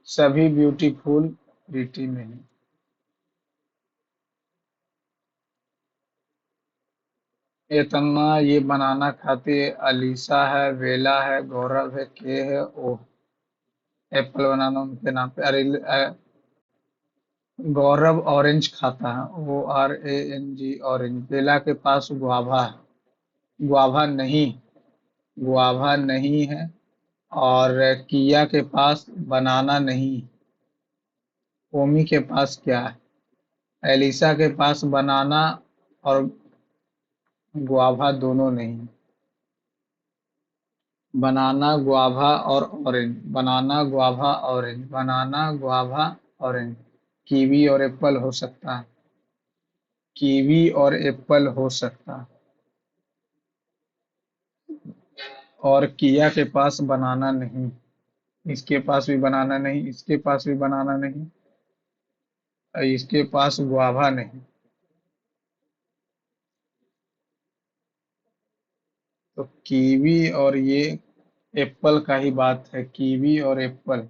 सभी ब्यूटीफुल प्रीटी नहीं। इतना ये बनाना खाती है। अलीसा है, बेला है, गौरव है, के है, ओ। एप्पल बनाना उनके नाम पे। अरे गौरव ऑरेंज खाता है, ORANG ऑरेंज। बेला के पास गुआभा है, गुआभा नहीं, गुआभा नहीं है। और किया के पास बनाना नहीं। ओमी के पास क्या है? एलिसा के पास बनाना और गुआभा दोनों नहीं। बनाना गुआभा और ऑरेंज, बनाना गुआभा ऑरेंज, बनाना गुआभा ऑरेंज। कीवी और एप्पल हो सकता है, कीवी और एप्पल हो सकता है। और किया के पास बनाना नहीं, इसके पास भी बनाना नहीं, इसके पास भी बनाना नहीं, और इसके पास गुआभा नहीं। तो कीवी और ये एप्पल का ही बात है, कीवी और एप्पल।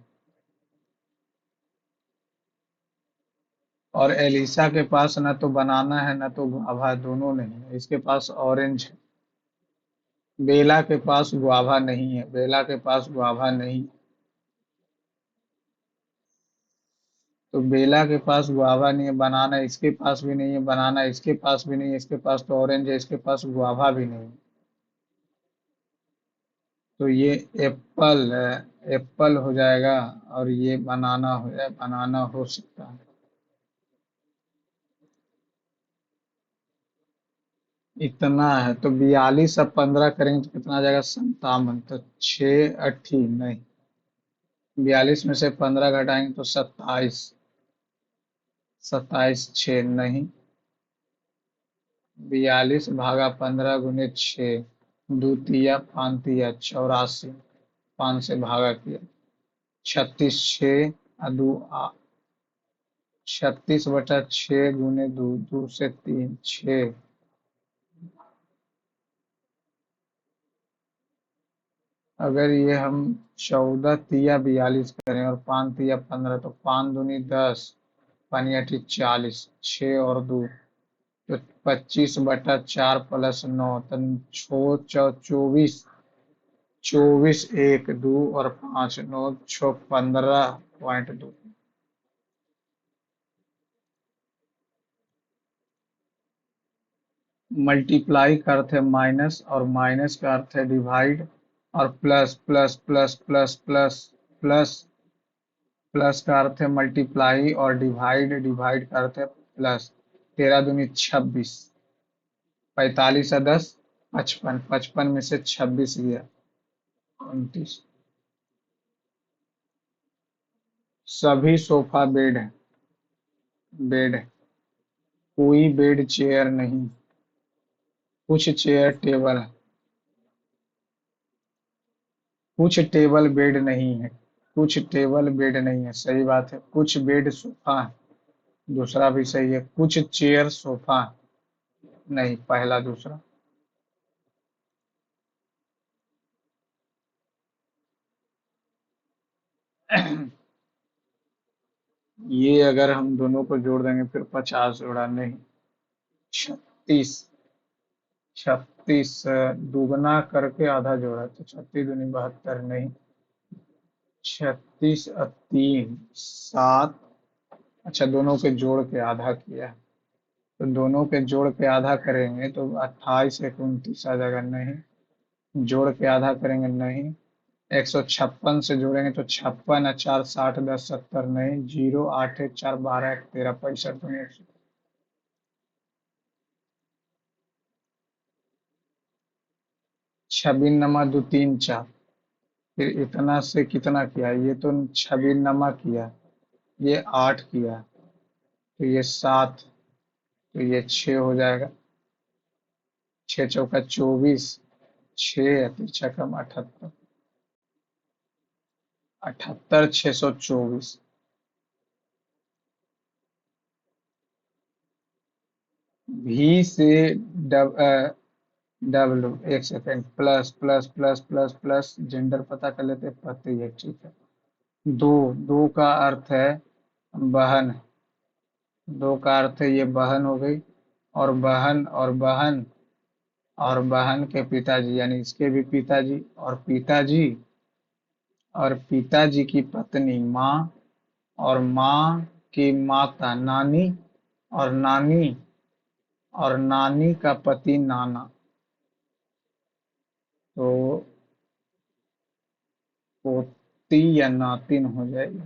और एलिसा के पास ना तो बनाना है ना तो गुआभा, दोनों नहीं है, इसके पास ऑरेंज है। बेला के पास गुआभा नहीं है, बेला के पास गुआभा नहीं। तो बेला के पास गुआभा नहीं है, बनाना इसके पास भी नहीं है, बनाना इसके पास भी नहीं है, इसके पास तो ऑरेंज है, इसके पास गुआभा भी नहीं है। तो ये एप्पल है, एप्पल हो जाएगा। और ये बनाना हो जाए, बनाना हो सकता है। इतना है तो 42 अब 15 करेंगे तो कितना आ जाएगा 57। तो 6 अट्ठी नहीं, 42 में से 15 घटाएंगे तो 27। 27 6 नहीं, 42 भागा 15 गुने 6, दूतिया पांतिया 84, 5 से भागा किया 36 6 दो 36/6 गुने 2, 2 से 3 6। अगर ये हम 14 तिया 42 करें और 5 तिया 15, तो 5 दूनी 10, पानी अठी 40, 6 और 2 तो 25/4 प्लस 9 तो 24। 24 1 2 और 5 9 6 15.2। मल्टीप्लाई का अर्थ है माइनस और माइनस का अर्थ है डिवाइड और plus plus plus plus plus plus plus का अर्थ है मल्टीप्लाई और डिवाइड, डिवाइड का अर्थ है प्लस। 13 दूनी 26, 45 और 10 55, 55 में से 26 गया 29। सभी सोफा बेड है, बेड है, कोई बेड चेयर नहीं, कुछ चेयर टेबल है। कुछ टेबल बेड नहीं है, कुछ टेबल बेड नहीं है, सही बात है। कुछ बेड सोफा है, दूसरा भी सही है। कुछ चेयर सोफा नहीं, पहला दूसरा। ये अगर हम दोनों को जोड़ देंगे फिर 50 जोड़ा नहीं, 36। 36 दुगना करके आधा जोड़ा तो 36 दूनी 72 नहीं, 36 और 3 7। अच्छा, दोनों के जोड़ के आधा किया है, तो दोनों के जोड़ के आधा करेंगे तो 28 एक 29 आ जाएगा, नहीं। जोड़ के आधा करेंगे नहीं। 156 से जोड़ेंगे तो 56 और 4 60 10 70 नहीं। 0 8 1 4 12 1 13 65 दूनी 100। 26 नमा 2 3 4, फिर इतना से कितना किया, ये तो 26 नमा किया, ये 8 किया, तो ये 7, तो ये 6 हो जाएगा। 6 चौका 24, 6 तिरछा कम 78। 78 624। भी से डब्ल्यू, एक second, plus plus plus plus plus gender पता कर लेते, पति है, ठीक है। दो, दो का अर्थ है बहन, दो का अर्थ है ये बहन हो गई, और बहन और बहन और बहन के पिताजी यानी इसके भी पिताजी, और पिताजी और पिताजी की पत्नी माँ, और माँ की माता नानी, और नानी और नानी का पति नाना। तो पोती या नातिन हो जाएगी।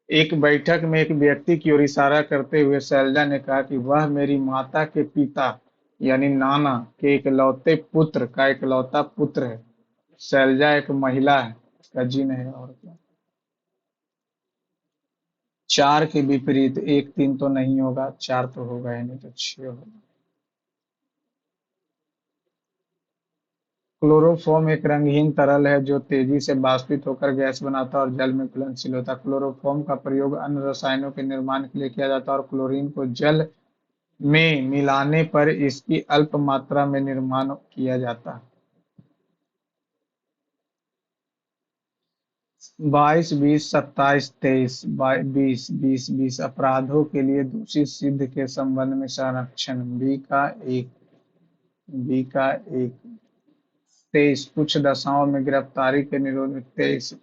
एक बैठक में एक व्यक्ति की ओर इशारा करते हुए शैलजा ने कहा कि वह मेरी माता के पिता यानी नाना के इकलौते पुत्र का इकलौता पुत्र है। शैलजा एक महिला है, कजिन है, और क्या। 4 के विपरीत 1 3 तो नहीं होगा, 4 तो होगा ही नहीं, तो 6 होगा। क्लोरोफॉर्म एक रंगहीन तरल है जो तेजी से बाष्पित होकर गैस बनाता है और जल में घुलनशील होता है। क्लोरोफॉर्म का प्रयोग अन्य रसायनों के निर्माण के लिए किया जाता है और क्लोरीन को जल में मिलाने पर इसकी अल्प मात्रा में निर्माण किया जाता है। 22 20 27 23 20 20 20 अपराधों के लिए दोषी सिद्ध के संबंध में संरक्षण। बी का एक। 23 कुछ दशाओं में गिरफ्तारी के निरोध में 23।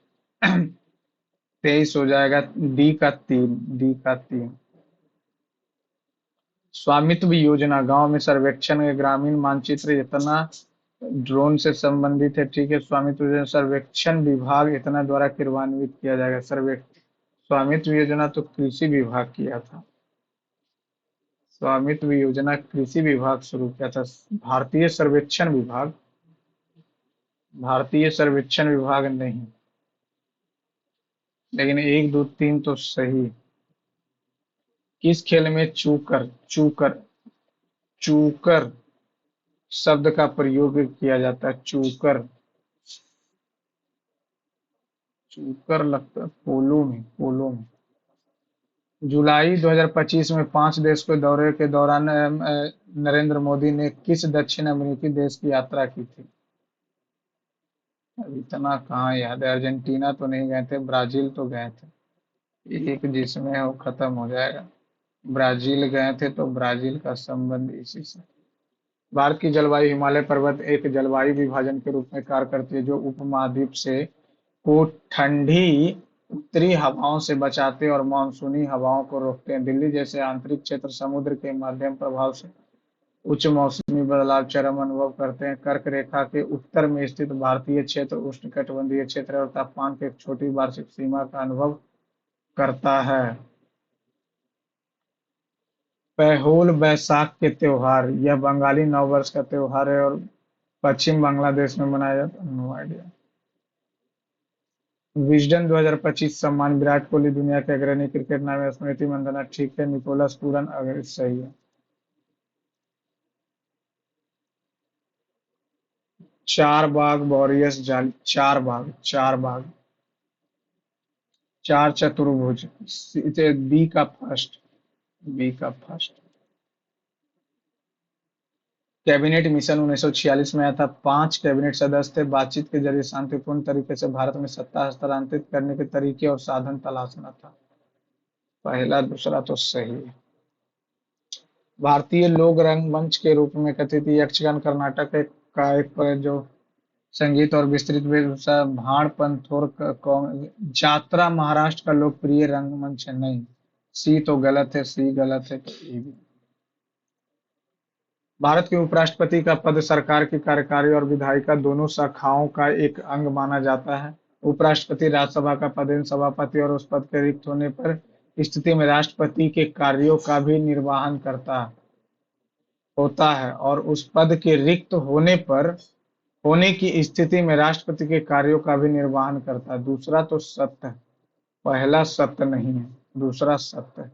23 हो जाएगा। डी का तीन। स्वामित्व योजना गांव में सर्वेक्षण के ग्रामीण मानचित्र इतना ड्रोन से संबंधित है, ठीक है। स्वामित्व योजना सर्वेक्षण विभाग इतना द्वारा क्रियान्वित किया जाएगा। स्वामित्व योजना तो कृषि विभाग किया था। स्वामित्व योजना कृषि विभाग शुरू किया था। भारतीय सर्वेक्षण विभाग, भारतीय सर्वेक्षण विभाग नहीं। लेकिन 1 2 3 तो सही। किस खेल में चूकर चूकर चूकर शब्द का प्रयोग किया जाता है? चूकर, चूकर लगता है पोलो में। जुलाई 2025 में 5 देश के दौरे के दौरान नरेंद्र मोदी ने किस दक्षिण अमेरिकी देश की यात्रा की थी? अब इतना कहाँ याद है। अर्जेंटीना तो नहीं गए थे, ब्राजील तो गए थे। एक जिसमें है वो खत्म हो जाएगा। ब्राजील गए थे, तो ब्राजील का संबंध इसी से। भारत की जलवायु हिमालय पर्वत एक जलवायु विभाजन के रूप में कार्य करती है जो उपमहाद्वीप से को ठंडी उत्तरी हवाओं से बचाते हैं और मानसूनी हवाओं को रोकते हैं। दिल्ली जैसे आंतरिक क्षेत्र समुद्र के मध्यम प्रभाव से उच्च मौसमी बदलाव चरम अनुभव करते हैं। कर्क रेखा के उत्तर में स्थित भारतीय क्षेत्र उष्णकटिबंधीय क्षेत्र है और तापमान की एक छोटी वार्षिक सीमा का अनुभव करता है। पैहोल बैसाख के त्योहार, यह बंगाली नववर्ष का त्योहार है और पश्चिम बांग्लादेश में मनाया जाता है। No idea. विजडन 2025 सम्मान, विराट कोहली दुनिया के अग्रणी क्रिकेट नाम है, स्मृति मंदाना ठीक है, निकोलस पूरन अगर सही है। चार बाग बोरियस जाली, चार बाग, चार चतुर्भुज, बी का फर्स्ट, बी का फर्स्ट। कैबिनेट मिशन 1946 में आया था, 5 कैबिनेट सदस्य थे। बातचीत के जरिए शांतिपूर्ण तरीके से भारत में सत्ता हस्तांतरित करने के तरीके और साधन तलाशना था। पहला दूसरा तो सही है। भारतीय लोक रंगमंच के रूप में कथित यक्षगान कर्नाटक का एक जो संगीत और विस्तृत वेशभूषा भाण पंथोर जात्रा महाराष्ट्र का लोकप्रिय रंगमंच है। नहीं, सी तो गलत है, सी गलत है, तो ए भी। भारत के उपराष्ट्रपति का पद सरकार की कार्यकारी और विधायिका दोनों शाखाओं का एक अंग माना जाता है। उपराष्ट्रपति राज्यसभा का पद इन सभापति और उस पद के रिक्त होने पर स्थिति में राष्ट्रपति के कार्यों का भी निर्वहन करता होता है, और उस पद के रिक्त होने की स्थिति में राष्ट्रपति के कार्यों का भी निर्वहन करता है। दूसरा तो सत्य है, पहला सत्य नहीं है, दूसरा सत्य है।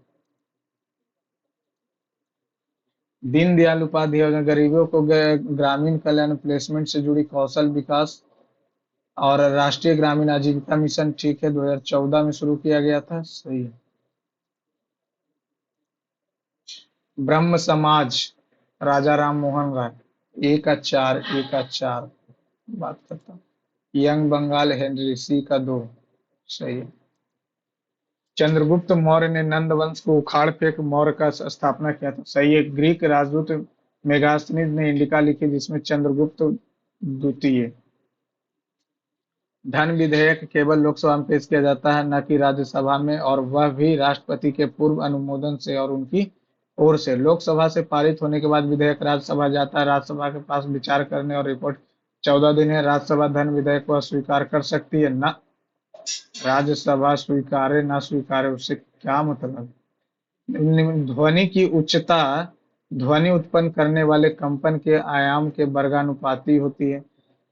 दीनदयाल उपाध्याय योजना गरीबों को ग्रामीण कल्याण प्लेसमेंट से जुड़ी कौशल विकास और राष्ट्रीय ग्रामीण आजीविका मिशन, ठीक है, 2014 में शुरू किया गया था, सही है। ब्रह्म समाज, राजा राम मोहन राय, एक का चार बात करता हूँ। यंग बंगाल हेनरी, सी का दो, सही है। चंद्रगुप्त मौर्य ने नंद वंश को उखाड़ फेंक मौर्य का स्थापना किया था, सही है। ग्रीक राजदूत मेगास्थनीज ने इंडिका लिखी जिसमें चंद्रगुप्त द्वितीय। धन विधेयक केवल लोकसभा में पेश किया जाता है, न कि राज्यसभा में, और वह भी राष्ट्रपति के पूर्व अनुमोदन से और उनकी ओर से। लोकसभा से पारित होने के बाद विधेयक राज्यसभा जाता है। राज्यसभा के पास विचार करने और रिपोर्ट 14 दिन है। राज्यसभा धन विधेयक को अस्वीकार कर सकती है, न राज्यसभा स्वीकारे न स्वीकारे उससे क्या मतलब। ध्वनि की उच्चता ध्वनि उत्पन्न करने वाले कंपन के आयाम के वर्गानुपाती होती है।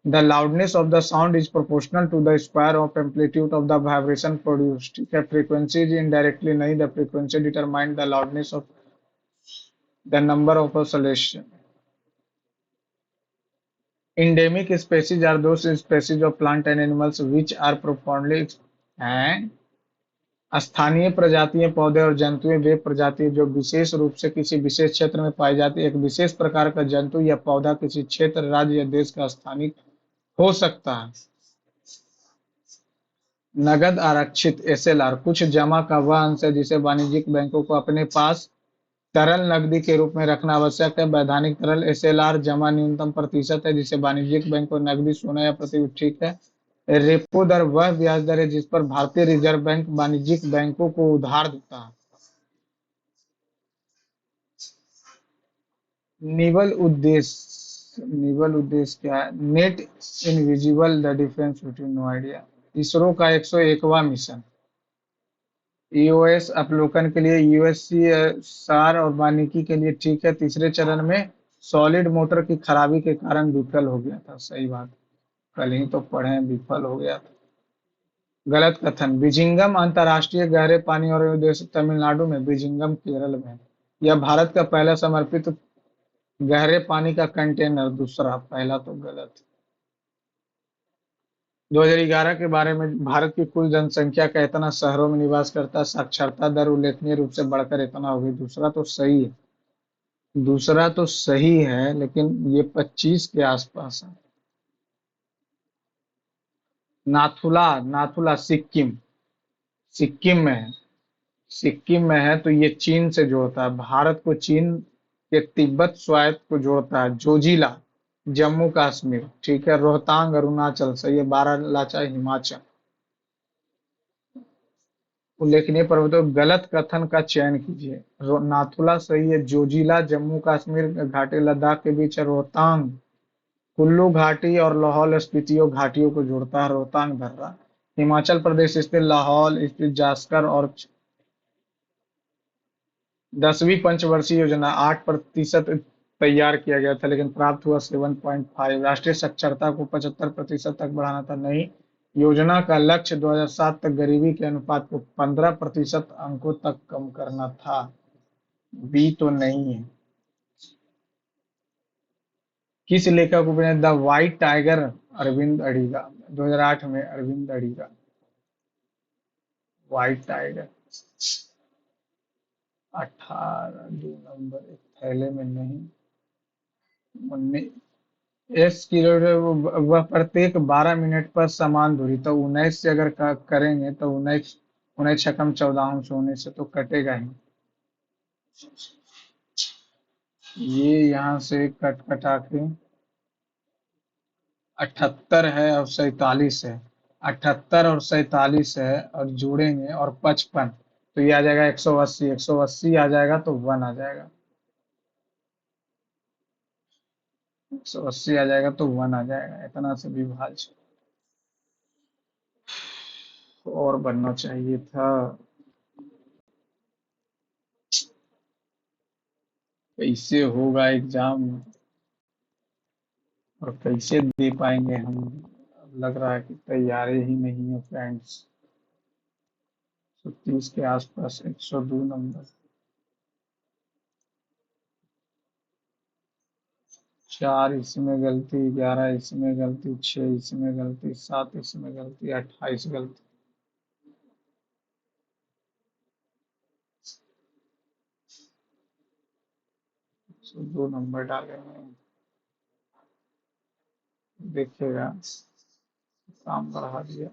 The loudness of the sound is proportional to the square of amplitude of the vibration produced, ठीक है। frequency is indirectly नहीं, the frequency determine the loudness of the number of oscillation. Endemic species are those species of plant and animals which are profoundly हैं। स्थानीय प्रजातियां, पौधे और जंतुएं वे प्रजातियां जो विशेष रूप से किसी विशेष क्षेत्र में पाई जाती है। एक विशेष प्रकार का जंतु या पौधा किसी क्षेत्र, राज्य या देश का स्थानिक हो सकता है। नगद आरक्षित एसएलआर कुछ जमा का वह अंश है जिसे वाणिज्यिक बैंकों को अपने पास तरल नकदी के रूप में रखना आवश्यक है। वैधानिक तरल एसएलआर जमा न्यूनतम प्रतिशत है जिसे वाणिज्यिक बैंक को नकदी, सोना या प्रतिभूति, ठीक है। रेपो दर वह ब्याज दर है जिस पर भारतीय रिजर्व बैंक वाणिज्यिक बैंकों को उधार देता है। निवल उद्देश्य क्या है? Net invisible, the difference between, no idea. ISRO का 101वां मिशन, ईओएस अवलोकन के लिए, यूएससीआर और वानिकी के लिए, ठीक है। तीसरे चरण में सॉलिड मोटर की खराबी के कारण विफल हो गया था, सही बात, कल ही तो पढ़े, विफल हो गया था। गलत कथन, बिजिंगम अंतरराष्ट्रीय गहरे पानी और उद्देश्य तमिलनाडु में, बिजिंगम केरल में। यह भारत का पहला समर्पित गहरे पानी का कंटेनर, दूसरा, पहला तो गलत। 2011 के बारे में, भारत की कुल जनसंख्या का इतना शहरों में निवास करता है, साक्षरता दर उल्लेखनीय रूप से बढ़कर इतना हो गई, दूसरा तो सही है, दूसरा तो सही है, लेकिन ये 25 के आसपास है। नाथुला, नाथुला सिक्किम, सिक्किम में है, सिक्किम में है, तो ये चीन से जोड़ता है, भारत को चीन के तिब्बत स्वायत्त को जोड़ता है। जोजिला जम्मू कश्मीर, ठीक है। रोहतांग अरुणाचल, सही है। बारालाचा हिमाचल। उल्लेखनीय पर्वतों, गलत कथन का चयन कीजिए। नाथुला सही है, जोजिला जम्मू कश्मीर घाटी लद्दाख के बीच है। रोहतांग कुल्लू घाटी और लाहौल स्पीतियों घाटियों को जोड़ता है, रोहतांग दर्रा। हिमाचल प्रदेश स्थित लाहौल स्पीति, जास्कर और 10वीं पंचवर्षीय योजना 8% तैयार किया गया था, लेकिन प्राप्त हुआ 7.5। राष्ट्रीय साक्षरता को 75% तक बढ़ाना था, नहीं। योजना का लक्ष्य 2007 तक गरीबी के अनुपात को 15% अंकों तक कम करना था, बी तो नहीं है। किस लेखक उपन्यास the white tiger Arvind Adiga 2008 में Arvind Adiga white tiger 18 2 number एक थैले में नहीं 19 वह प्रत्येक 12 मिनट पर समान दूरी तो 19 से अगर करेंगे तो 19 19 छकम 14 सोने से तो कटेगा ही ये यहाँ से कट कटा के 78 है और 47 है 78 और 47 है और जोड़ेंगे और 55 तो ये आ जाएगा 180 180 आ जाएगा तो 1 आ जाएगा 180 आ जाएगा तो 1 आ जाएगा इतना से विभाज्य और बनना चाहिए था कैसे होगा एग्जाम और कैसे दे पाएंगे हम अब लग रहा है कि तैयारी ही नहीं है फ्रेंड्स 130 के आसपास 102 नंबर 4 इसमें गलती 11 इसमें गलती 6 इसमें गलती 7 इसमें गलती 28 गलती 102 नंबर डाले हैं देखिएगा काम बढ़ा दिया